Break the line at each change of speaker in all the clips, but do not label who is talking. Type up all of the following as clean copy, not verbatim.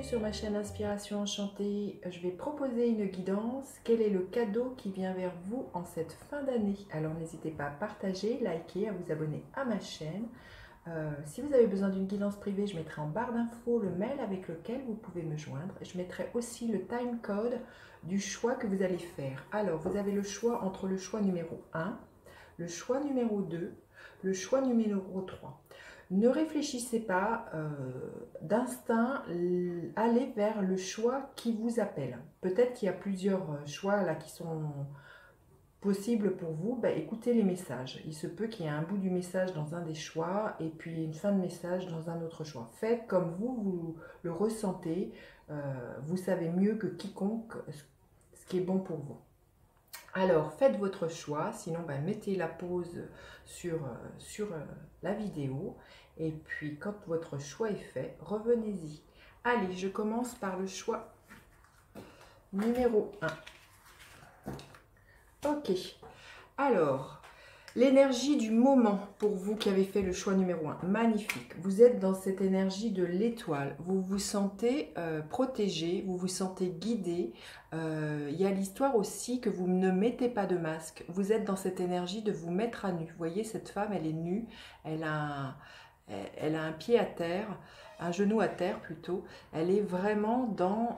sur ma chaîne Inspiration Enchantée. Je vais proposer une guidance. Quel est le cadeau qui vient vers vous en cette fin d'année? Alors n'hésitez pas à partager, liker, à vous abonner à ma chaîne. Si vous avez besoin d'une guidance privée, je mettrai en barre d'infos le mail avec lequel vous pouvez me joindre. Je mettrai aussi le time code du choix que vous allez faire. Alors vous avez le choix entre le choix numéro 1, le choix numéro 2, le choix numéro 3. Ne réfléchissez pas d'instinct, allez vers le choix qui vous appelle. Peut-être qu'il y a plusieurs choix là qui sont possibles pour vous. Ben, écoutez les messages. Il se peut qu'il y ait un bout du message dans un des choix et puis une fin de message dans un autre choix. Faites comme vous le ressentez. Vous savez mieux que quiconque ce qui est bon pour vous. Alors, faites votre choix, sinon mettez la pause sur la vidéo. Et puis, quand votre choix est fait, revenez-y. Allez, je commence par le choix numéro 1. Ok. Alors, l'énergie du moment pour vous qui avez fait le choix numéro 1. Magnifique. Vous êtes dans cette énergie de l'étoile. Vous vous sentez protégé, vous vous sentez guidé. Il y a l'histoire aussi que vous ne mettez pas de masque. Vous êtes dans cette énergie de vous mettre à nu. Vous voyez, cette femme, elle est nue. Elle a un pied à terre, un genou à terre plutôt. Elle est vraiment dans...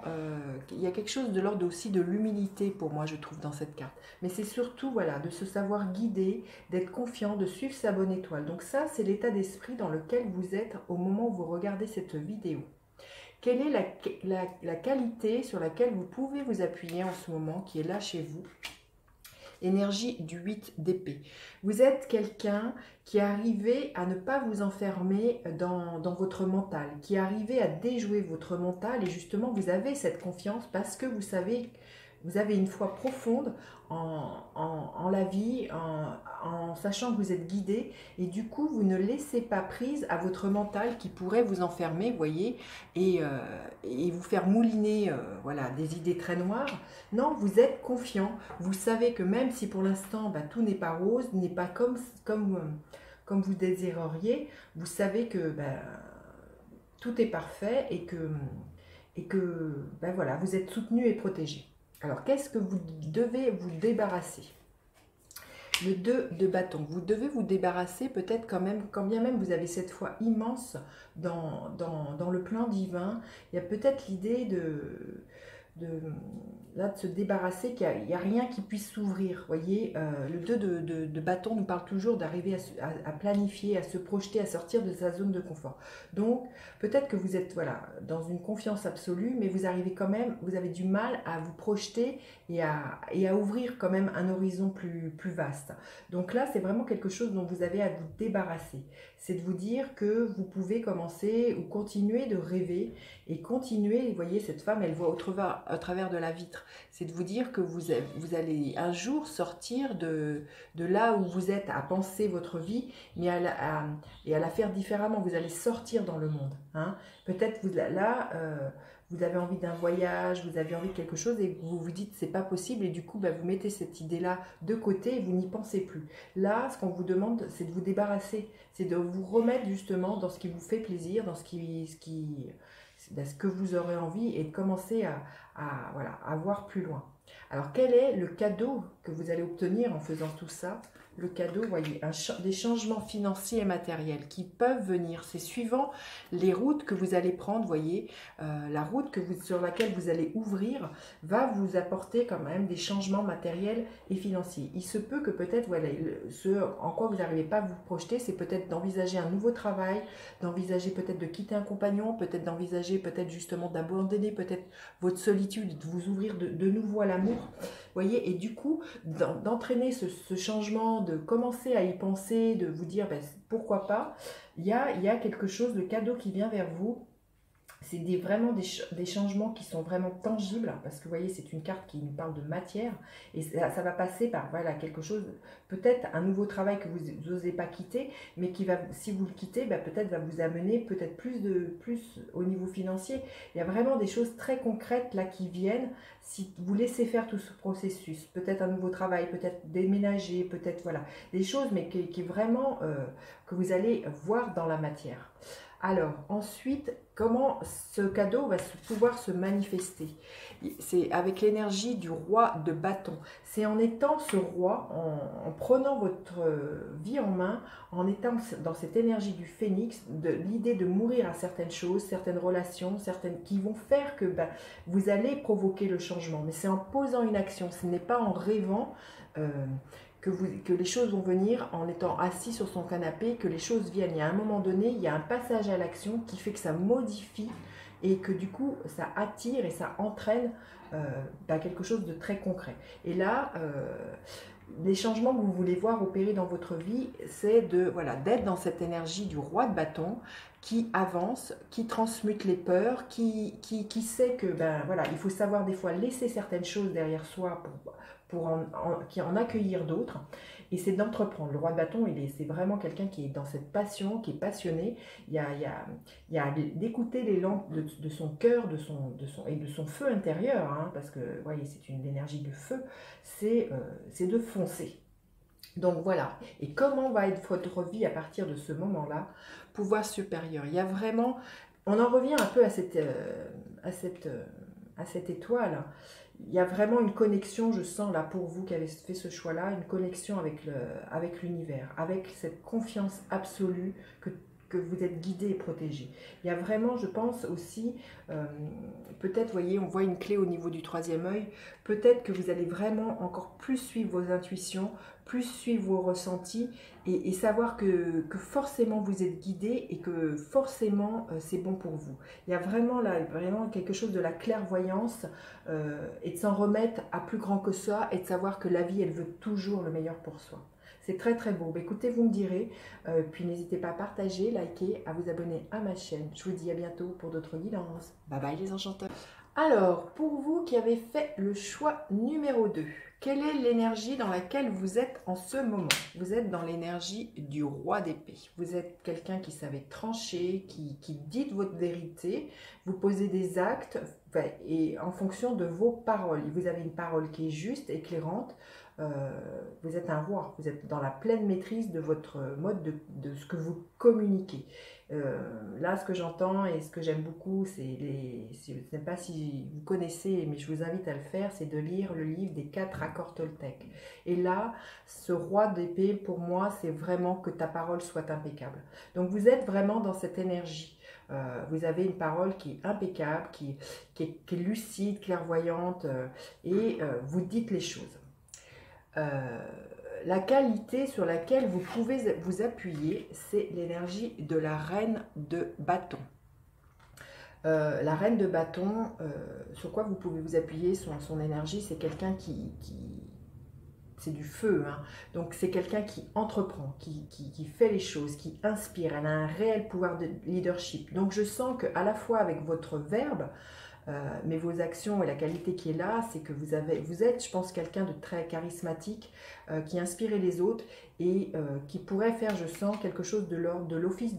il y a quelque chose de l'ordre aussi de l'humilité pour moi, je trouve, dans cette carte. Mais c'est surtout, voilà, de se savoir guider, d'être confiant, de suivre sa bonne étoile. Donc ça, c'est l'état d'esprit dans lequel vous êtes au moment où vous regardez cette vidéo. Quelle est la qualité sur laquelle vous pouvez vous appuyer en ce moment, qui est là chez vous? Énergie du 8 d'épée. Vous êtes quelqu'un qui est arrivé à ne pas vous enfermer dans votre mental, qui est arrivé à déjouer votre mental, et justement vous avez cette confiance parce que vous savez, vous avez une foi profonde en la vie, en sachant que vous êtes guidé, et du coup vous ne laissez pas prise à votre mental qui pourrait vous enfermer, vous voyez, et vous faire mouliner voilà, des idées très noires. Non, vous êtes confiant, vous savez que même si pour l'instant tout n'est pas rose, n'est pas comme vous désireriez, vous savez que tout est parfait et que voilà, vous êtes soutenu et protégé. Alors, qu'est-ce que vous devez vous débarrasser? Le 2 de bâton. Vous devez vous débarrasser peut-être quand même, quand bien même vous avez cette foi immense dans le plan divin. Il y a peut-être l'idée de se débarrasser, qu'il n'y a rien qui puisse s'ouvrir. Voyez, le 2 de bâton nous parle toujours d'arriver à planifier, à se projeter, à sortir de sa zone de confort. Donc, peut-être que vous êtes voilà, dans une confiance absolue, mais vous arrivez quand même, vous avez du mal à vous projeter et à ouvrir quand même un horizon plus vaste. Donc là, c'est vraiment quelque chose dont vous avez à vous débarrasser. C'est de vous dire que vous pouvez commencer ou continuer de rêver et continuer, vous voyez, cette femme, elle voit à travers de la vitre. C'est de vous dire que vous allez un jour sortir de là où vous êtes à penser votre vie, mais et à la faire différemment. Vous allez sortir dans le monde. Hein. Peut-être vous avez envie d'un voyage, vous avez envie de quelque chose et vous vous dites c'est pas possible et du coup vous mettez cette idée-là de côté et vous n'y pensez plus. Là, ce qu'on vous demande, c'est de vous débarrasser, c'est de vous remettre justement dans ce qui vous fait plaisir, dans ce que vous aurez envie et de commencer voilà, à voir plus loin. Alors, quel est le cadeau que vous allez obtenir en faisant tout ça? Le cadeau, voyez, des changements financiers et matériels qui peuvent venir. C'est suivant les routes que vous allez prendre, voyez. La route sur laquelle vous allez ouvrir va vous apporter quand même des changements matériels et financiers. Il se peut que peut-être, voilà, ce en quoi vous n'arrivez pas à vous projeter, c'est peut-être d'envisager un nouveau travail, d'envisager peut-être de quitter un compagnon, peut-être d'envisager peut-être justement d'abandonner peut-être votre solitude, de vous ouvrir de nouveau à l'amour. Voyez, et du coup, d'entraîner ce changement, de commencer à y penser, de vous dire pourquoi pas, il y a quelque chose de cadeau qui vient vers vous. C'est vraiment des changements qui sont vraiment tangibles, parce que vous voyez, c'est une carte qui nous parle de matière, et ça va passer par voilà, quelque chose, peut-être un nouveau travail que vous n'osez pas quitter, mais qui va, si vous le quittez, peut-être va vous amener peut-être plus au niveau financier. Il y a vraiment des choses très concrètes là qui viennent, si vous laissez faire tout ce processus, peut-être un nouveau travail, peut-être déménager, peut-être voilà, des choses, mais qui vraiment, que vous allez voir dans la matière. Alors, ensuite, comment ce cadeau va pouvoir se manifester? C'est avec l'énergie du roi de bâton. C'est en étant ce roi, en prenant votre vie en main, en étant dans cette énergie du phénix, de l'idée de mourir à certaines choses, certaines relations, certaines qui vont faire que vous allez provoquer le changement. Mais c'est en posant une action, ce n'est pas en rêvant. Que les choses vont venir en étant assis sur son canapé, que les choses viennent. Il y a un moment donné, il y a un passage à l'action qui fait que ça modifie et que du coup, ça attire et ça entraîne quelque chose de très concret. Et là, les changements que vous voulez voir opérer dans votre vie, c'est d'être dans cette énergie du roi de bâton qui avance, qui transmute les peurs, qui sait que il faut savoir des fois laisser certaines choses derrière soi pour en accueillir d'autres. Et c'est d'entreprendre. Le roi de bâton, c'est vraiment quelqu'un qui est dans cette passion, qui est passionné. Il y a d'écouter les lampes de son cœur, et de son feu intérieur, hein, parce que voyez, c'est une énergie de feu, c'est de foncer. Donc voilà, et comment va être votre vie à partir de ce moment-là? Pouvoir supérieur, il y a vraiment, on en revient un peu à cette étoile. Il y a vraiment une connexion, je sens là pour vous qui avez fait ce choix-là, une connexion avec l'univers, avec cette confiance absolue que vous êtes guidé et protégé. Il y a vraiment, je pense aussi, peut-être, vous voyez, on voit une clé au niveau du troisième œil, peut-être que vous allez vraiment encore plus suivre vos intuitions, plus suivre vos ressentis et savoir que forcément vous êtes guidé et que forcément c'est bon pour vous. Il y a vraiment là, vraiment quelque chose de la clairvoyance et de s'en remettre à plus grand que soi et de savoir que la vie, elle veut toujours le meilleur pour soi. C'est très très beau. Écoutez, vous me direz, puis n'hésitez pas à partager, liker, à vous abonner à ma chaîne. Je vous dis à bientôt pour d'autres guidances. Bye bye les enchanteurs. Alors, pour vous qui avez fait le choix numéro 2, quelle est l'énergie dans laquelle vous êtes en ce moment? Vous êtes dans l'énergie du roi d'épée. Vous êtes quelqu'un qui savait trancher, qui dit votre vérité, vous posez des actes et en fonction de vos paroles. Vous avez une parole qui est juste, éclairante. Vous êtes un roi, vous êtes dans la pleine maîtrise de votre mode de ce que vous communiquez. Là, ce que j'entends et ce que j'aime beaucoup, je ne sais pas si vous connaissez, mais je vous invite à le faire, c'est de lire le livre des 4 accords Toltec. Et là, ce roi d'épée, pour moi, c'est vraiment que ta parole soit impeccable. Donc, vous êtes vraiment dans cette énergie. Vous avez une parole qui est impeccable, qui est lucide, clairvoyante, et vous dites les choses. La qualité sur laquelle vous pouvez vous appuyer, c'est l'énergie de la reine de bâton. La reine de bâton, sur quoi vous pouvez vous appuyer, son énergie, c'est quelqu'un c'est du feu, hein. Donc c'est quelqu'un qui entreprend, qui fait les choses, qui inspire, elle a un réel pouvoir de leadership. Donc je sens qu'à la fois avec votre verbe, mais vos actions et la qualité qui est là, c'est que vous êtes, je pense, quelqu'un de très charismatique, qui inspire les autres et qui pourrait faire, je sens, quelque chose de l'ordre de l'office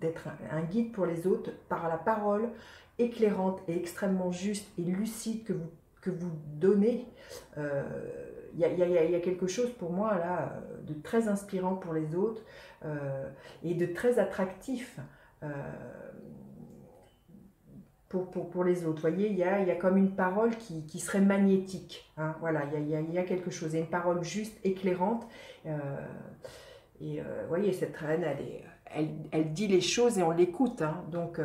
d'être un guide pour les autres par la parole éclairante et extrêmement juste et lucide que vous donnez. Il y a quelque chose pour moi là de très inspirant pour les autres et de très attractif. Pour les autres. Vous voyez, il y a comme une parole qui serait magnétique. Hein, voilà, il y a quelque chose. Il y a une parole juste, éclairante. Vous voyez, cette reine, elle dit les choses et on l'écoute. Hein, donc,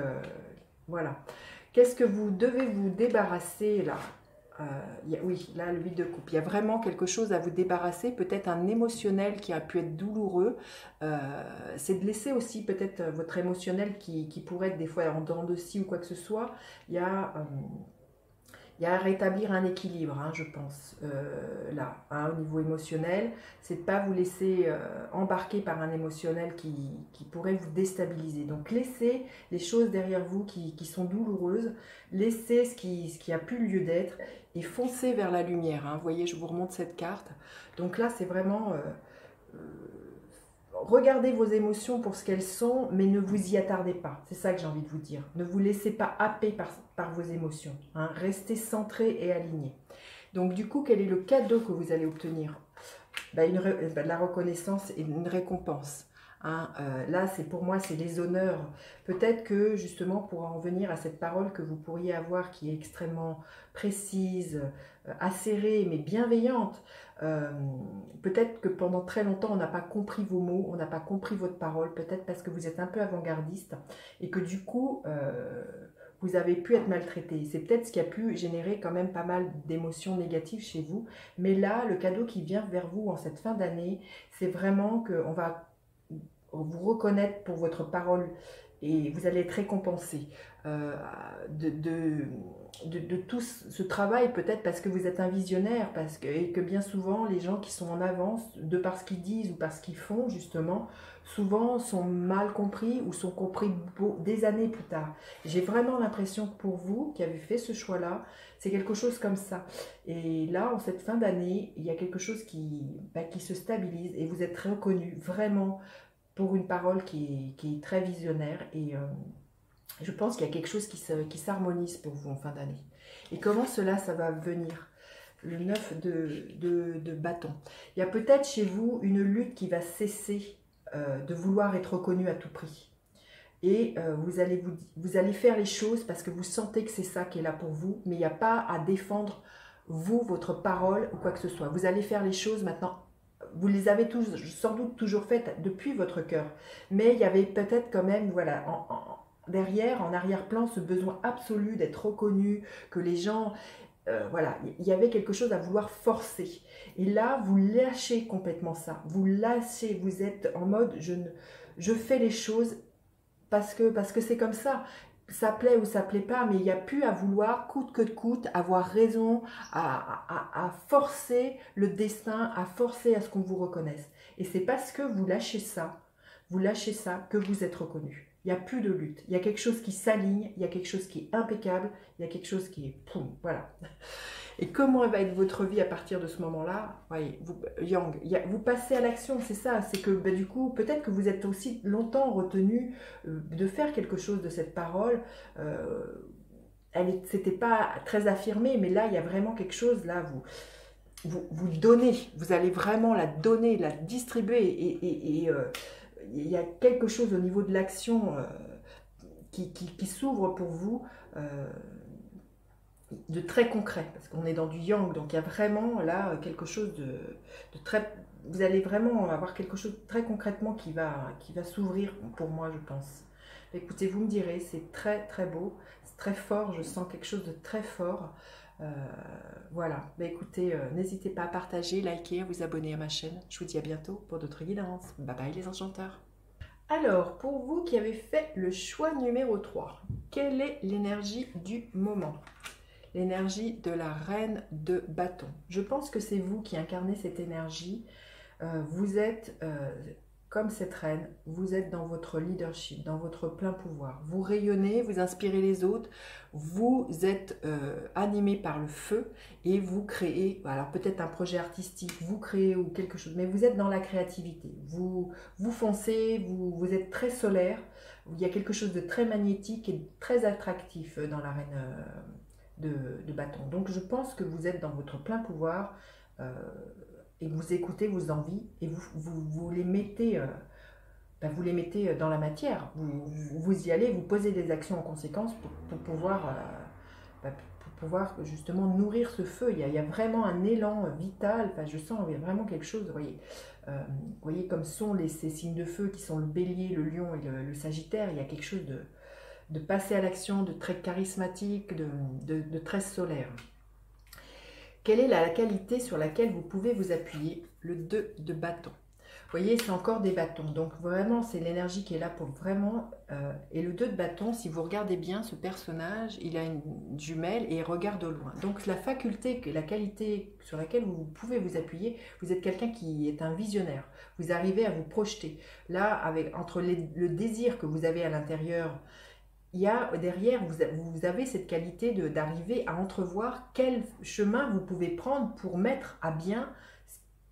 voilà. Qu'est-ce que vous devez vous débarrasser là? Oui, là, le 8 de coupe. Il y a vraiment quelque chose à vous débarrasser, peut-être un émotionnel qui a pu être douloureux. C'est de laisser aussi peut-être votre émotionnel qui pourrait être des fois en dents de scie ou quoi que ce soit. Il y a à rétablir un équilibre, hein, je pense, là, hein, au niveau émotionnel. C'est de ne pas vous laisser embarquer par un émotionnel qui pourrait vous déstabiliser. Donc, laissez les choses derrière vous qui sont douloureuses, laissez ce qui a plus lieu d'être et foncez vers la lumière. Hein. Vous voyez, je vous remonte cette carte. Donc là, c'est vraiment... regardez vos émotions pour ce qu'elles sont, mais ne vous y attardez pas. C'est ça que j'ai envie de vous dire. Ne vous laissez pas happer par vos émotions. Hein. Restez centré et aligné. Donc du coup, quel est le cadeau que vous allez obtenir? De la reconnaissance et une récompense. Hein, là, c'est pour moi, c'est les honneurs. Peut-être que justement, pour en venir à cette parole que vous pourriez avoir, qui est extrêmement précise, acérée, mais bienveillante, euh, peut-être que pendant très longtemps, on n'a pas compris vos mots, on n'a pas compris votre parole, peut-être parce que vous êtes un peu avant-gardiste, et que du coup, vous avez pu être maltraité. C'est peut-être ce qui a pu générer quand même pas mal d'émotions négatives chez vous. Mais là, le cadeau qui vient vers vous en cette fin d'année, c'est vraiment qu'on va vous reconnaître pour votre parole et vous allez être récompensé euh, de, de, de tout ce travail, peut-être parce que vous êtes un visionnaire, et que bien souvent les gens qui sont en avance, de par ce qu'ils disent ou par ce qu'ils font justement, souvent sont mal compris ou sont compris des années plus tard. J'ai vraiment l'impression que pour vous qui avez fait ce choix-là, c'est quelque chose comme ça. Et là, en cette fin d'année, il y a quelque chose qui se stabilise et vous êtes reconnu vraiment pour une parole qui est très visionnaire. Et je pense qu'il y a quelque chose qui s'harmonise pour vous en fin d'année. Et comment cela, ça va venir? Le 9 de bâton. Il y a peut-être chez vous une lutte qui va cesser de vouloir être reconnu à tout prix. Et vous allez faire les choses parce que vous sentez que c'est ça qui est là pour vous, mais il n'y a pas à défendre vous, votre parole ou quoi que ce soit. Vous allez faire les choses maintenant. Vous les avez sans doute toujours faites depuis votre cœur, mais il y avait peut-être quand même, voilà, derrière, en arrière-plan, ce besoin absolu d'être reconnu, que les gens, voilà, il y avait quelque chose à vouloir forcer. Et là, vous lâchez complètement ça. Vous lâchez, vous êtes en mode, je fais les choses parce que c'est comme ça. Ça plaît ou ça plaît pas, mais il n'y a plus à vouloir, coûte que coûte, avoir raison, à forcer le destin, à forcer à ce qu'on vous reconnaisse. Et c'est parce que vous lâchez ça que vous êtes reconnu. Il n'y a plus de lutte. Il y a quelque chose qui s'aligne, il y a quelque chose qui est impeccable, il y a quelque chose qui est... Poum, voilà. Et comment va être votre vie à partir de ce moment-là? Voyez, Yang, vous passez à l'action, c'est ça. C'est que du coup, peut-être que vous êtes aussi longtemps retenu de faire quelque chose de cette parole. C'était pas très affirmé, mais là, il y a vraiment quelque chose. Là, vous donnez. Vous allez vraiment la donner, la distribuer. Et il y a quelque chose au niveau de l'action qui s'ouvre pour vous. De très concret, parce qu'on est dans du yang, donc il y a vraiment là quelque chose de très... Vous allez vraiment avoir quelque chose de très concrètement qui va s'ouvrir pour moi, je pense. Écoutez, vous me direz, c'est très très beau, c'est très fort, je sens quelque chose de très fort. Voilà, écoutez, n'hésitez pas à partager, liker, à vous abonner à ma chaîne. Je vous dis à bientôt pour d'autres guidances. Bye bye les enchanteurs. Alors, pour vous qui avez fait le choix numéro 3, quelle est l'énergie du moment? L'énergie de la reine de bâton. Je pense que c'est vous qui incarnez cette énergie. Vous êtes comme cette reine, vous êtes dans votre leadership, dans votre plein pouvoir. Vous rayonnez, vous inspirez les autres, vous êtes animé par le feu et vous créez, alors peut-être un projet artistique, vous créez ou quelque chose, mais vous êtes dans la créativité. Vous foncez, vous êtes très solaire. Il y a quelque chose de très magnétique et très attractif dans la reine de bâton. Donc je pense que vous êtes dans votre plein pouvoir et vous écoutez vos envies et vous les mettez, vous les mettez dans la matière. Vous y allez, vous posez des actions en conséquence pour pouvoir justement nourrir ce feu. Il y a vraiment un élan vital. Je sens vraiment quelque chose. Vous voyez comme sont ces signes de feu qui sont le bélier, le lion et le sagittaire. Il y a quelque chose de passer à l'action, de très charismatique, de très solaire. Quelle est la qualité sur laquelle vous pouvez vous appuyer? Le 2 de bâton. Vous voyez, c'est encore des bâtons. Donc vraiment, c'est l'énergie qui est là pour vraiment... et le 2 de bâton, si vous regardez bien ce personnage, il a une jumelle et il regarde au loin. Donc la faculté, la qualité sur laquelle vous pouvez vous appuyer, vous êtes quelqu'un qui est un visionnaire. Vous arrivez à vous projeter. Là, entre le désir que vous avez à l'intérieur, il y a derrière, vous avez cette qualité d'arriver à entrevoir quel chemin vous pouvez prendre pour mettre à bien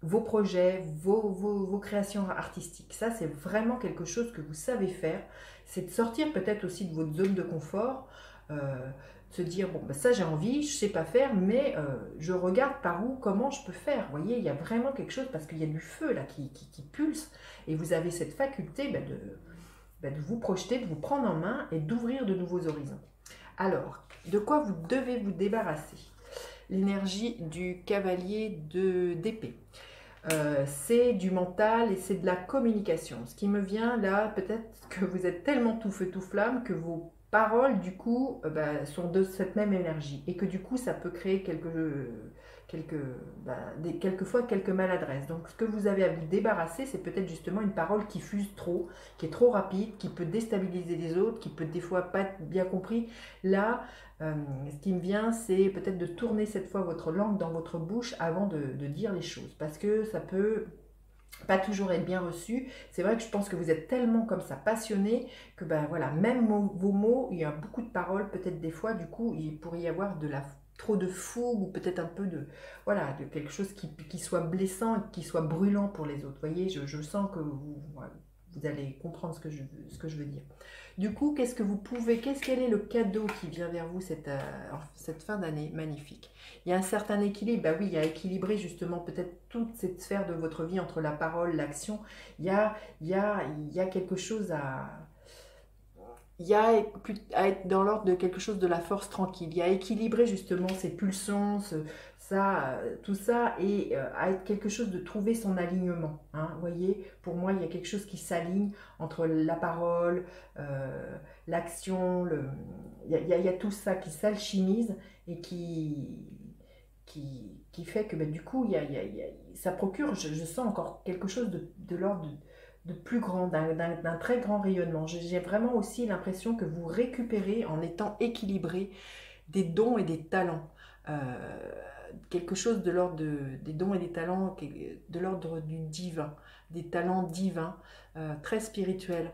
vos projets, vos créations artistiques. Ça, c'est vraiment quelque chose que vous savez faire. C'est de sortir peut-être aussi de votre zone de confort, se dire, bon, ben ça j'ai envie, je sais pas faire, mais je regarde par où, comment je peux faire. Vous voyez, il y a vraiment quelque chose, parce qu'il y a du feu là qui pulse, et vous avez cette faculté de vous projeter, de vous prendre en main et d'ouvrir de nouveaux horizons. Alors, de quoi vous devez vous débarrasser? L'énergie du cavalier d'épée. C'est du mental et c'est de la communication. Ce qui me vient là, peut-être que vous êtes tellement tout feu tout flamme que vos paroles du coup sont de cette même énergie et que du coup ça peut créer quelquefois quelques maladresses. Donc ce que vous avez à vous débarrasser, c'est peut-être justement une parole qui fuse trop, qui est trop rapide, qui peut déstabiliser les autres, qui peut des fois pas être bien compris. Là, ce qui me vient, c'est peut-être de tourner cette fois votre langue dans votre bouche avant de dire les choses, parce que ça peut pas toujours être bien reçu. C'est vrai que je pense que vous êtes tellement comme ça passionné que ben voilà, même vos mots, il y a beaucoup de paroles, peut-être des fois, du coup, il pourrait y avoir trop de fougue ou peut-être un peu de voilà, de quelque chose qui soit blessant et qui soit brûlant pour les autres. Vous voyez, je sens que vous allez comprendre ce que je veux dire. Du coup, quel est le cadeau qui vient vers vous cette fin d'année magnifique? Il y a un certain équilibre, bah oui, il y a équilibré justement peut-être toute cette sphère de votre vie entre la parole, l'action. Il y a quelque chose à être dans l'ordre de quelque chose de la force tranquille. Il y a équilibrer justement ces pulsions, tout ça, et à être quelque chose de trouver son alignement. Hein, vous voyez, pour moi, il y a quelque chose qui s'aligne entre la parole, l'action, il y a tout ça qui s'alchimise et qui fait que du coup, ça procure, je sens encore quelque chose de l'ordre de plus grand, d'un très grand rayonnement. J'ai vraiment aussi l'impression que vous récupérez en étant équilibré des dons et des talents. Quelque chose de l'ordre des dons et des talents, de l'ordre du divin, des talents divins, très spirituels.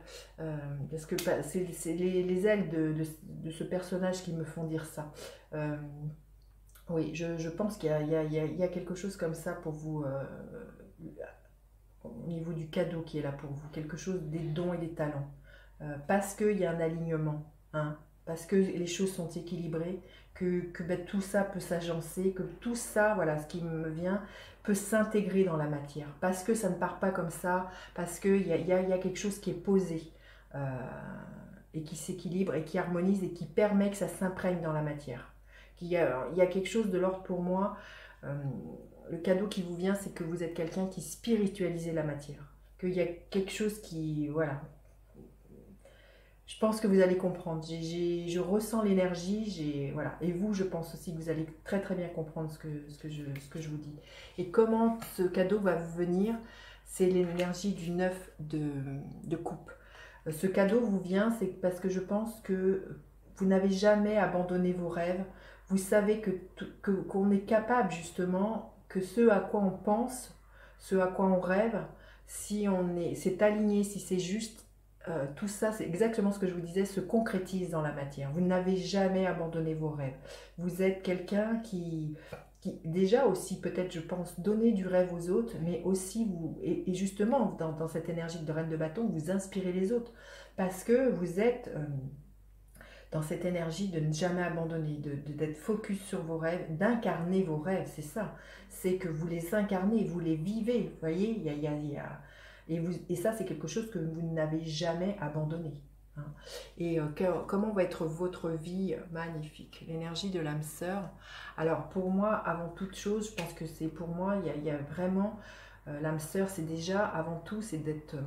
Parce que c'est les ailes de ce personnage qui me font dire ça. Oui, je pense qu'il y a quelque chose comme ça pour vous, au niveau du cadeau qui est là pour vous, quelque chose des dons et des talents. Parce qu'il y a un alignement, hein, parce que les choses sont équilibrées, que tout ça peut s'agencer, que tout ça, voilà, ce qui me vient, peut s'intégrer dans la matière. Parce que ça ne part pas comme ça, parce qu'il y a quelque chose qui est posé. Et qui s'équilibre et qui harmonise et qui permet que ça s'imprègne dans la matière. Il y a quelque chose de l'ordre pour moi, le cadeau qui vous vient, c'est que vous êtes quelqu'un qui spiritualise la matière. Qu'il y a quelque chose qui, voilà. Je pense que vous allez comprendre. Je ressens l'énergie, voilà. Et vous, je pense aussi que vous allez très très bien comprendre ce que je vous dis. Et comment ce cadeau va vous venir, c'est l'énergie du 9 de coupe. Ce cadeau vous vient, c'est parce que je pense que vous n'avez jamais abandonné vos rêves. Vous savez qu'on est capable justement, que ce à quoi on pense, ce à quoi on rêve, si c'est aligné, si c'est juste, tout ça, c'est exactement ce que je vous disais, se concrétise dans la matière. Vous n'avez jamais abandonné vos rêves. Vous êtes quelqu'un qui déjà aussi peut-être, je pense, donner du rêve aux autres, mais aussi et justement dans cette énergie de reine de bâton, vous inspirez les autres parce que vous êtes dans cette énergie de ne jamais abandonner, d'être focus sur vos rêves, d'incarner vos rêves, c'est ça. C'est que vous les incarnez, vous les vivez, vous voyez, et ça c'est quelque chose que vous n'avez jamais abandonné. Hein. Et comment va être votre vie magnifique? L'énergie de l'âme sœur. Alors pour moi, avant toute chose, je pense que c'est pour moi, il y a vraiment, l'âme sœur, c'est déjà, avant tout, c'est d'être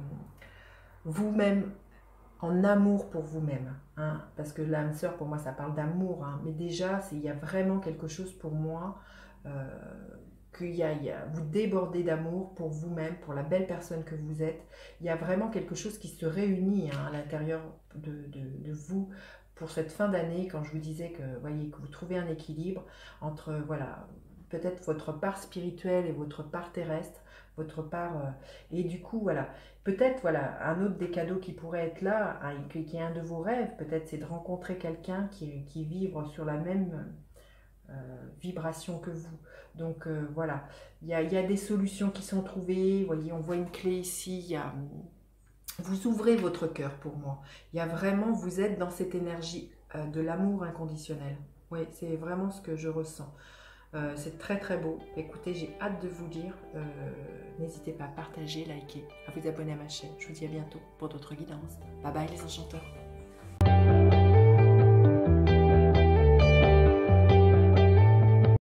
vous-même, en amour pour vous-même, hein, parce que l'âme sœur pour moi ça parle d'amour, hein, mais déjà il y a vraiment quelque chose pour moi, vous débordez d'amour pour vous-même, pour la belle personne que vous êtes. Il y a vraiment quelque chose qui se réunit, hein, à l'intérieur de vous pour cette fin d'année, quand je vous disais que vous trouvez un équilibre entre voilà, peut-être votre part spirituelle et votre part terrestre, votre part et du coup voilà, peut-être voilà, un autre des cadeaux qui pourrait être là, hein, qui est un de vos rêves, peut-être c'est de rencontrer quelqu'un qui vibre sur la même vibration que vous. Donc voilà, il y a des solutions qui sont trouvées. Vous voyez, on voit une clé ici. Vous ouvrez votre cœur pour moi. Il y a vraiment, vous êtes dans cette énergie de l'amour inconditionnel. Oui, c'est vraiment ce que je ressens. C'est très très beau. Écoutez, j'ai hâte de vous lire. N'hésitez pas à partager, liker, à vous abonner à ma chaîne. Je vous dis à bientôt pour d'autres guidances. Bye bye les enchanteurs.